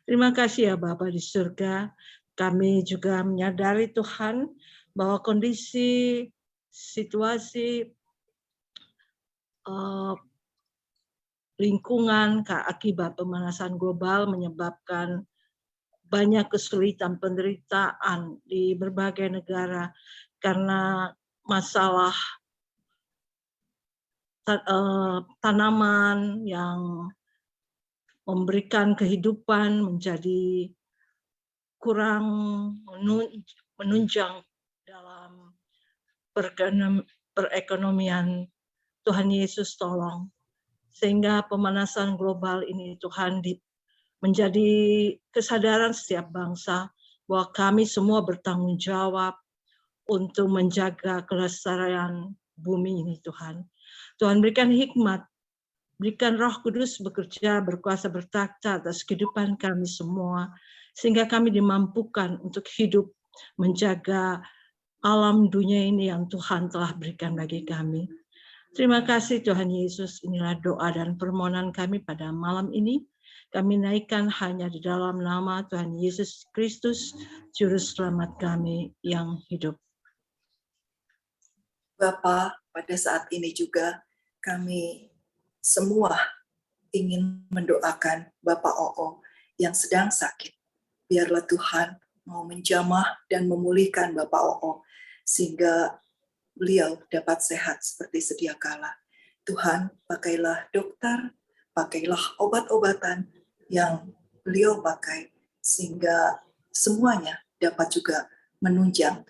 Terima kasih ya Bapa di surga. Kami juga menyadari Tuhan bahwa kondisi situasi lingkungan akibat pemanasan global menyebabkan banyak kesulitan, penderitaan di berbagai negara karena masalah tanaman yang memberikan kehidupan menjadi kurang menunjang dalam perekonomian. Tuhan Yesus tolong, sehingga pemanasan global ini Tuhan menjadi kesadaran setiap bangsa bahwa kami semua bertanggung jawab untuk menjaga kelestarian bumi ini Tuhan. Tuhan berikan hikmat, berikan Roh Kudus bekerja, berkuasa, bertakhta atas kehidupan kami semua, sehingga kami dimampukan untuk hidup menjaga alam dunia ini yang Tuhan telah berikan bagi kami. Terima kasih Tuhan Yesus, inilah doa dan permohonan kami pada malam ini. Kami naikkan hanya di dalam nama Tuhan Yesus Kristus, Juru Selamat kami yang hidup. Bapa, pada saat ini juga kami semua ingin mendoakan Bapak Oo yang sedang sakit. Biarlah Tuhan mau menjamah dan memulihkan Bapak Oo, sehingga beliau dapat sehat seperti sedia kala. Tuhan, pakailah dokter, pakailah obat-obatan yang beliau pakai, sehingga semuanya dapat juga menunjang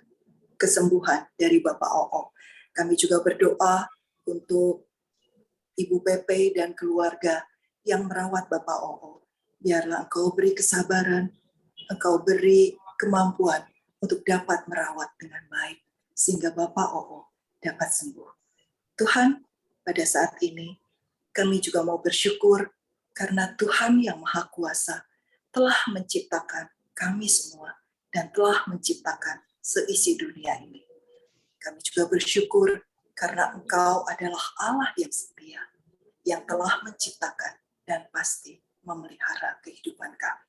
kesembuhan dari Bapak Oo. Kami juga berdoa untuk Ibu Pepe dan keluarga yang merawat Bapak Oo. Biarlah Engkau beri kesabaran, Engkau beri kemampuan untuk dapat merawat dengan baik, sehingga Bapak Oo dapat sembuh. Tuhan, pada saat ini kami juga mau bersyukur karena Tuhan yang Maha Kuasa telah menciptakan kami semua dan telah menciptakan seisi dunia ini. Kami juga bersyukur karena Engkau adalah Allah yang setia, yang telah menciptakan dan pasti memelihara kehidupan kami.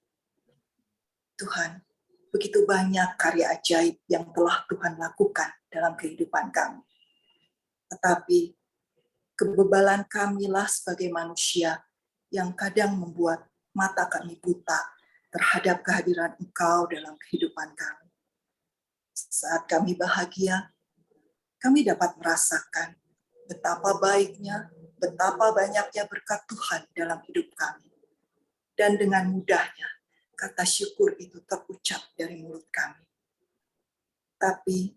Tuhan, begitu banyak karya ajaib yang telah Tuhan lakukan dalam kehidupan kami. Tetapi kebebalan kamilah sebagai manusia yang kadang membuat mata kami buta terhadap kehadiran Engkau dalam kehidupan kami. Saat kami bahagia, kami dapat merasakan betapa baiknya, betapa banyaknya berkat Tuhan dalam hidup kami. Dan dengan mudahnya, kata syukur itu terucap dari mulut kami. Tapi,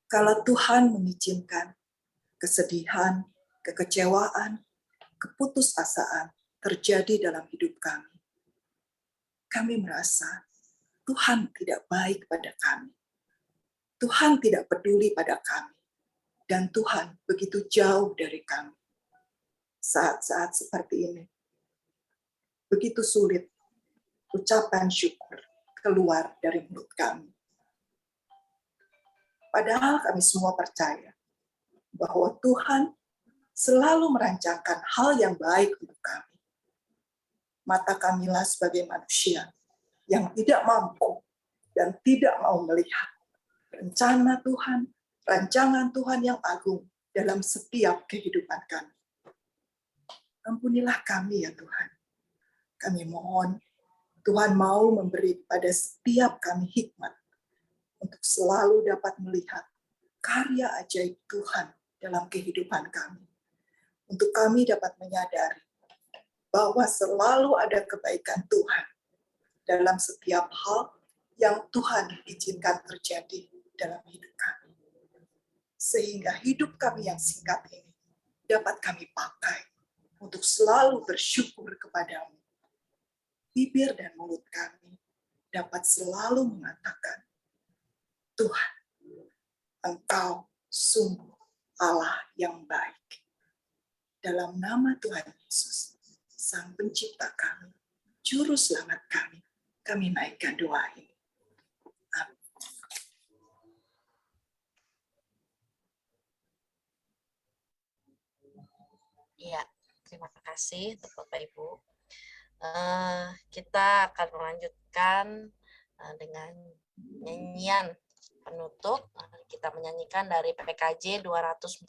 kalau Tuhan mengizinkan kesedihan, kekecewaan, keputusasaan terjadi dalam hidup kami, kami merasa Tuhan tidak baik pada kami. Tuhan tidak peduli pada kami. Dan Tuhan begitu jauh dari kami. Saat-saat seperti ini, begitu sulit ucapan syukur keluar dari mulut kami. Padahal kami semua percaya bahwa Tuhan selalu merancangkan hal yang baik untuk kami. Mata kamilah sebagai manusia yang tidak mampu dan tidak mau melihat rencana Tuhan, rancangan Tuhan yang agung dalam setiap kehidupan kami. Ampunilah kami ya Tuhan. Kami mohon Tuhan mau memberi pada setiap kami hikmat untuk selalu dapat melihat karya ajaib Tuhan dalam kehidupan kami. Untuk kami dapat menyadari bahwa selalu ada kebaikan Tuhan dalam setiap hal yang Tuhan izinkan terjadi dalam hidup kami. Sehingga hidup kami yang singkat ini dapat kami pakai untuk selalu bersyukur kepadamu. Bibir dan mulut kami dapat selalu mengatakan, Tuhan, Engkau sungguh Allah yang baik. Dalam nama Tuhan Yesus, Sang Pencipta kami, Juru Selamat kami naikkan doa ini. Amin. Ya, terima kasih untuk Bapak Ibu. Kita akan melanjutkan dengan nyanyian penutup. Kita menyanyikan dari PKJ 241.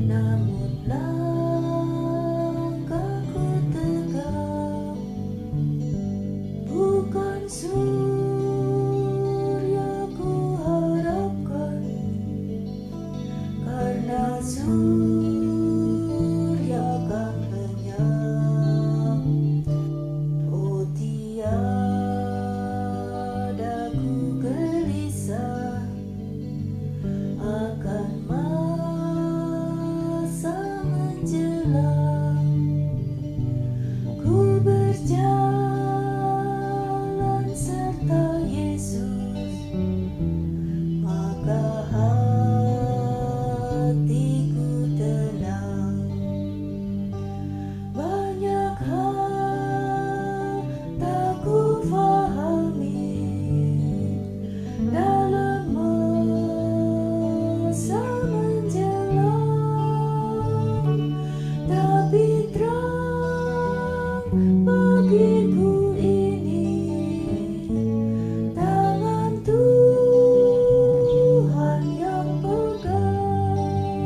Namun langkahku tegak, bukan surya ku harapkan, karena surya kan lenyap. Oh tiada ku gelisah akan menjelang, ku berjalan serta Yesus, maka hatiku tenang. Banyak hal tak ku fahami dalam masa tapi terang bagiku ini tangan Tuhan yang pegang.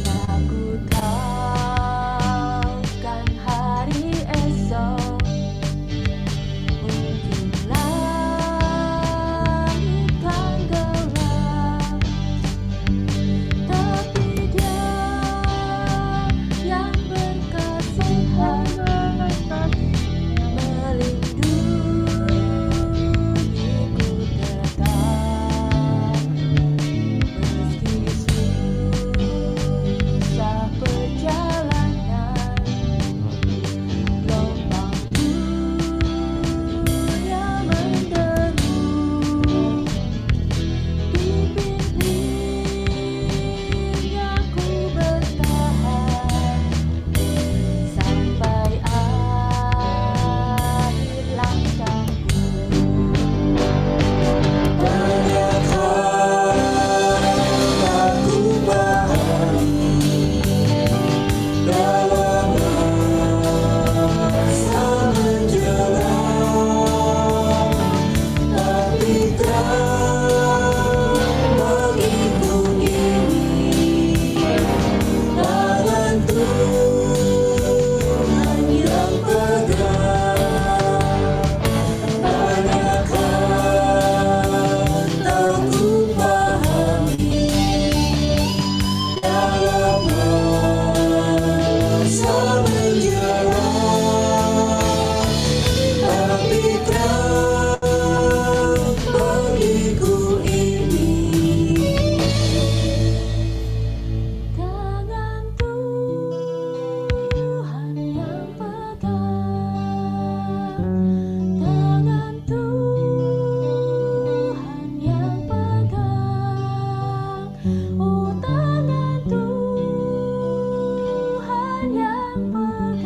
Aku takkan hari esok mungkin langit kan gelap, tapi Dia yang berkasihan melindungiku tetap, meski susah perjalanan, gelombang dunia menderu, dipimpinnya ku bertahan sampai akhir langkahku. Banyak hal tak ku pahami dalam masa menjelang, tapi terang bagiku ini tangan Tuhan yang pegang. Banyak hal tak ku pahami dalam masa menjelang, tapi terang bagiku ini tangan Tuhan yang pegang, tangan Tuhan yang pegang, oh tangan Tuhan yang pegang.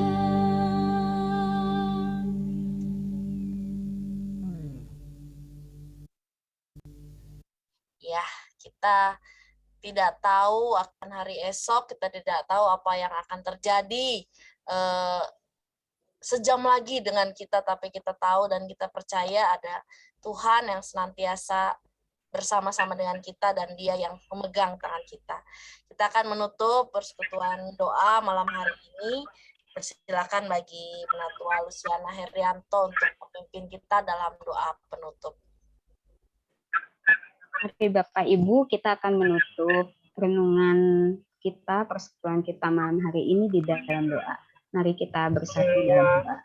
Ya, kita tidak tahu akan hari esok, kita tidak tahu apa yang akan terjadi sejam lagi dengan kita, tapi kita tahu dan kita percaya ada Tuhan yang senantiasa bersama-sama dengan kita dan Dia yang memegang tangan kita. Kita akan menutup persekutuan doa malam hari ini. Persilakan bagi Penatua Luciana Herianto untuk memimpin kita dalam doa penutup. Oke Bapak Ibu, kita akan menutup renungan kita, persekutuan kita malam hari ini di dalam doa. Mari kita bersatu dalam doa.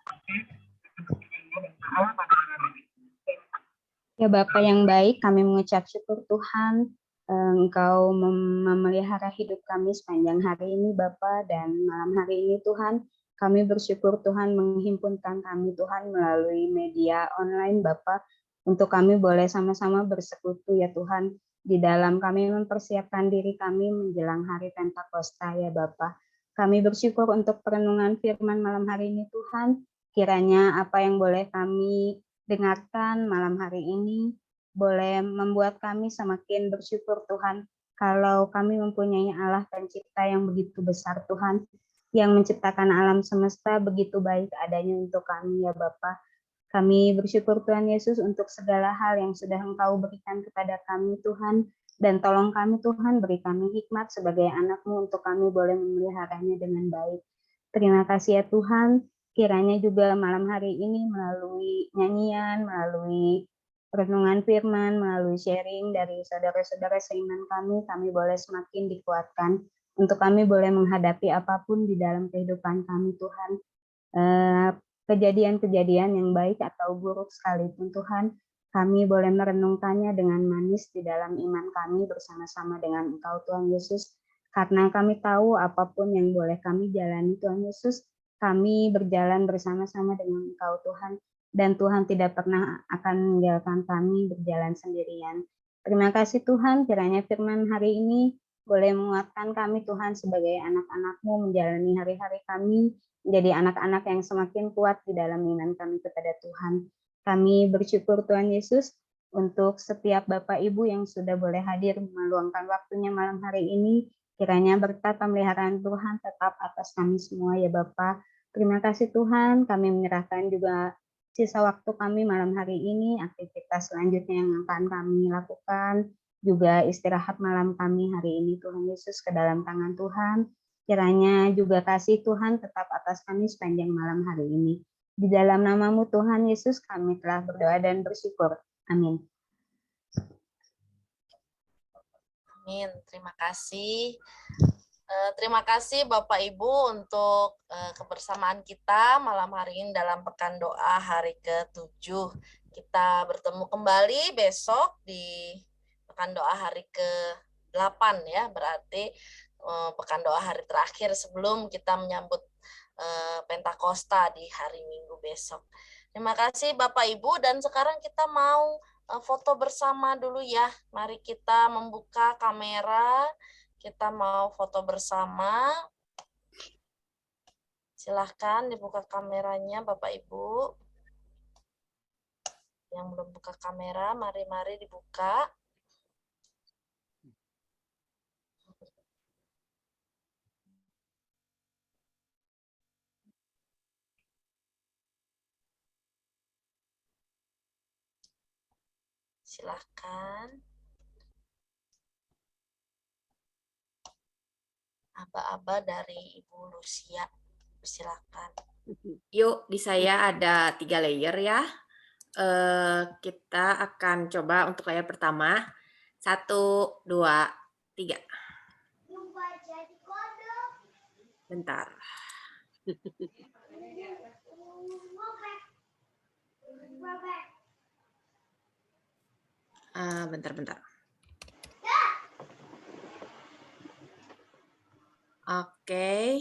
Ya Bapak yang baik, kami mengucap syukur Tuhan, Engkau memelihara hidup kami sepanjang hari ini Bapak, dan malam hari ini Tuhan, kami bersyukur Tuhan menghimpunkan kami Tuhan melalui media online Bapak, untuk kami boleh sama-sama bersekutu ya Tuhan, di dalam kami mempersiapkan diri kami menjelang hari Pentakosta ya Bapak. Kami bersyukur untuk perenungan firman malam hari ini Tuhan, kiranya apa yang boleh kami dengarkan malam hari ini, boleh membuat kami semakin bersyukur Tuhan, kalau kami mempunyai Allah pencipta yang begitu besar Tuhan, yang menciptakan alam semesta begitu baik adanya untuk kami ya Bapak. Kami bersyukur Tuhan Yesus untuk segala hal yang sudah Engkau berikan kepada kami Tuhan, dan tolong kami Tuhan, beri kami hikmat sebagai anak-Mu untuk kami boleh memeliharanya dengan baik. Terima kasih ya Tuhan, kiranya juga malam hari ini melalui nyanyian, melalui renungan firman, melalui sharing dari saudara-saudara seiman kami boleh semakin dikuatkan, untuk kami boleh menghadapi apapun di dalam kehidupan kami Tuhan. Kejadian-kejadian yang baik atau buruk sekalipun Tuhan, kami boleh merenungkannya dengan manis di dalam iman kami bersama-sama dengan Engkau Tuhan Yesus, karena kami tahu apapun yang boleh kami jalani Tuhan Yesus, kami berjalan bersama-sama dengan Engkau Tuhan, dan Tuhan tidak pernah akan meninggalkan kami berjalan sendirian. Terima kasih Tuhan, kiranya firman hari ini boleh menguatkan kami Tuhan sebagai anak-anak-Mu menjalani hari-hari kami, menjadi anak-anak yang semakin kuat di dalam iman kami kepada Tuhan. Kami bersyukur Tuhan Yesus untuk setiap Bapak Ibu yang sudah boleh hadir meluangkan waktunya malam hari ini. Kiranya berkat pemeliharaan Tuhan tetap atas kami semua ya Bapak. Terima kasih Tuhan, kami menyerahkan juga sisa waktu kami malam hari ini, aktivitas selanjutnya yang akan kami lakukan, juga istirahat malam kami hari ini Tuhan Yesus ke dalam tangan Tuhan. Kiranya juga kasih Tuhan tetap atas kami sepanjang malam hari ini. Di dalam nama-Mu Tuhan Yesus kami telah berdoa dan bersyukur. Amin. Amin. Terima kasih. Terima kasih Bapak Ibu untuk kebersamaan kita malam hari ini dalam Pekan Doa hari ke-7. Kita bertemu kembali besok di Pekan Doa hari ke-8 ya, berarti Pekan Doa hari terakhir sebelum kita menyambut Pentakosta di hari Minggu besok. Terima kasih Bapak Ibu, dan sekarang kita mau foto bersama dulu ya. Mari kita membuka kamera, kita mau foto bersama. Silahkan dibuka kameranya Bapak Ibu. Yang belum buka kamera, mari dibuka. Silahkan. Aba-aba dari Ibu Lucia, silakan. Yuk, di saya ada 3 layer ya. Kita akan coba untuk layer pertama. 1, 2, 3. Bentar. Bentar. Oke.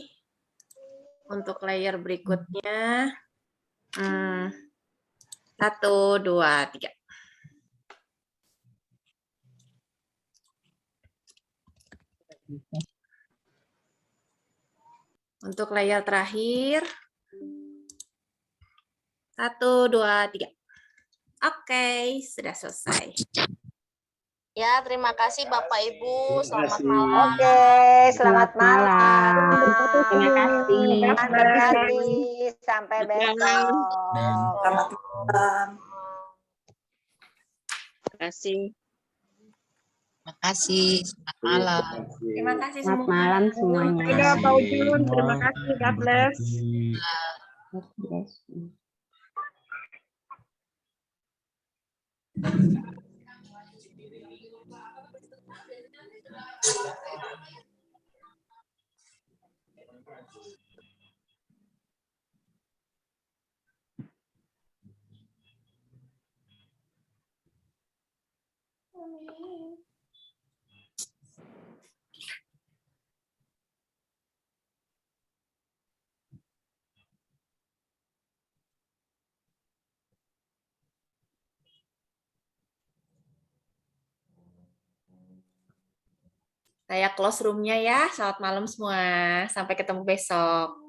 Untuk layer berikutnya. 1, 2, 3. Untuk layer terakhir. 1, 2, 3. Oke, sudah selesai. Ya, terima kasih Bapak Ibu. Selamat malam. Oke, selamat malam. Terima kasih. Tuhan berkati. Sampai besok. Selamat malam. Terima kasih. Terima kasih. Selamat malam. Terima kasih Selamat semua. malam semuanya. Dadah Pak Ujun, terima kasih. God bless. Saya close room-nya ya. Selamat malam semua. Sampai ketemu besok.